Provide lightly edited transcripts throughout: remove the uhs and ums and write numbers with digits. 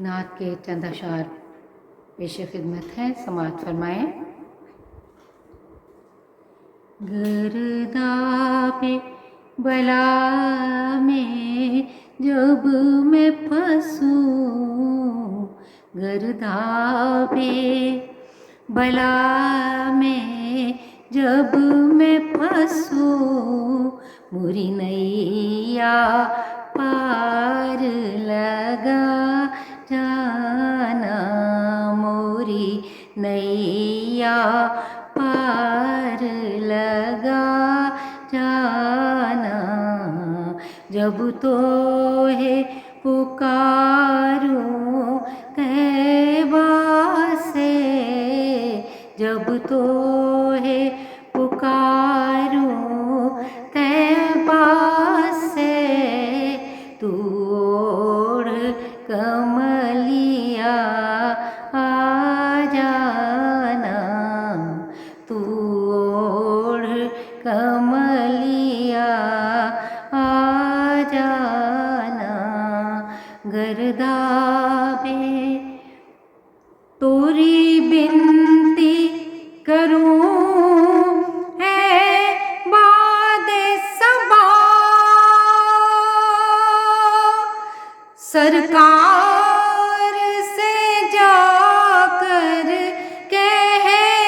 नाथ के चंद अशार पेश खिदमत है, समाअत फरमाएं। गर्दा पे बला में जब मैं फंसूं, गर्दा पे बला में जब मैं फंसूं, मुरी नैया पार लगा जाना, मोरी नैया पार लगा जाना। जब तो है पुकारूं तैबा से, जब तो है पुकारूं तैबा से, तू ओढ़ कमलिया आ जाना, तू ओढ़ कमलिया आ जाना। गर्दा पे तोरी बिनती करूं है बादे सबा, सरकार से जाकर कह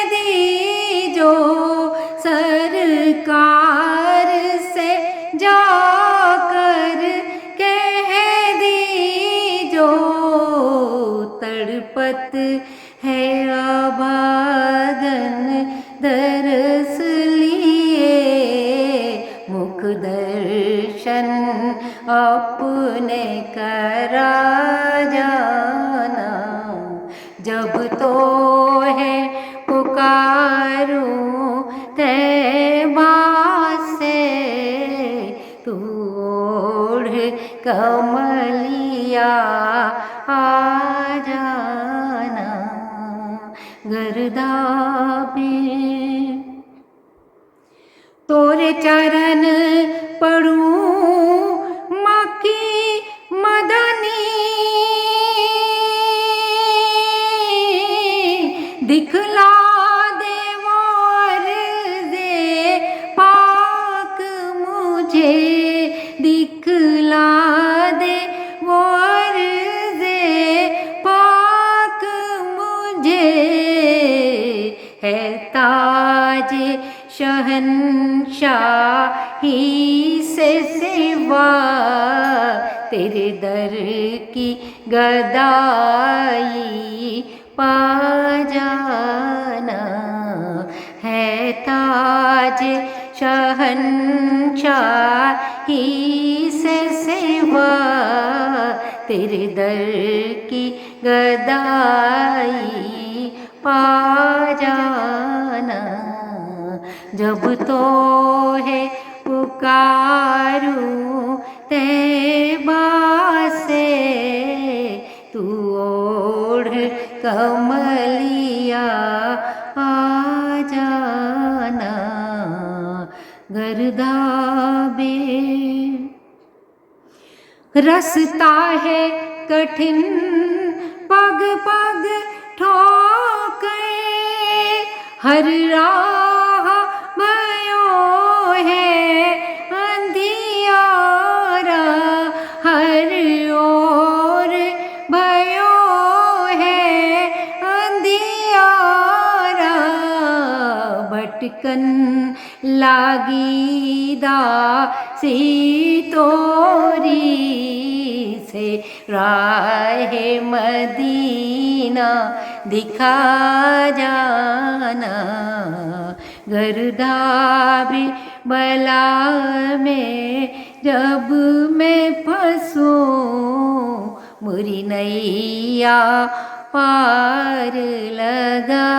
दीजो, सरकार से जाकर कह दीजो, तड़पत है अभागन दरस लिए, मुख दर्शन अपने करा जाना। जब तो है पुकारूं तैबा से, तू ओढ़ कमलिया आ जाना। गर्दा पे तोरे चरण पढ़ूं मक्की मदनी, दिखला दे वार दे पाक मुझे, दिखला दे वार दे पाक मुझे, है ताज शहंशाही से सिवा तेरे दर की गदाई पा जाना, है ताज शहंशाही से सिवा तेरे दर की गदाई पा जाना। जब तो है पुकारूं तैबा से, तू ओढ़ कमलिया आ जाना। गर्दा बे रास्ता है कठिन पग पग ठोकर, हर राह भयो है अंधियारा, हर ओर भयो है अंधियारा, भटकन लागी दासी तोरी से, राह मदीना दिखा जाना। गर्दा भी बला में जब मैं फंसूं, मुरी नैया पार लगा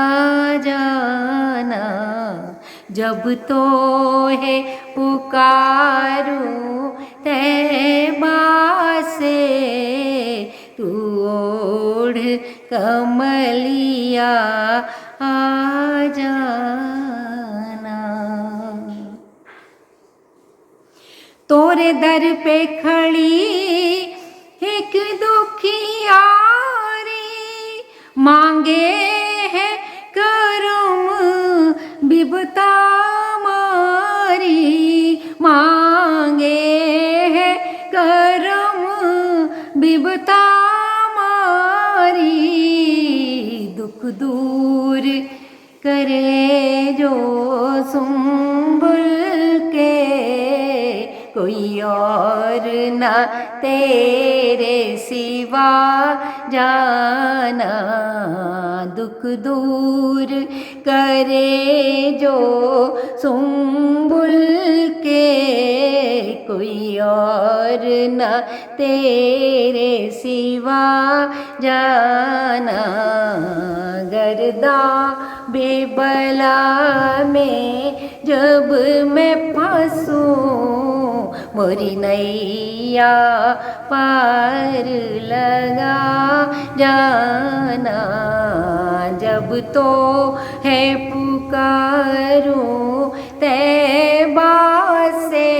जाना। जब तो है पुकारूं तैबा से, तू ओढ़ कमलिया आ जाना। तोरे दर पे खड़ी एक दुखिया बिबता मारी दुख दूर करे जो सुंबुल के, कोई और ना तेरे सिवा जाना। दुख दूर करे जो सुंबुल के, कोई और ना तेरे सिवा जाना। गर्दा बेबला में जब मैं फंसूं, मोरी नैया पार लगा जाना। जब तो है पुकारूं तैबा से,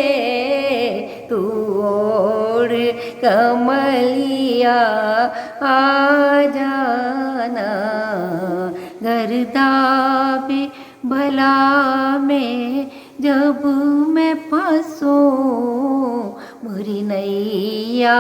तू ओढ़ कमलिया आ जाना। गर्दा भी भला में जब मैं फंसूं, मोरी नैया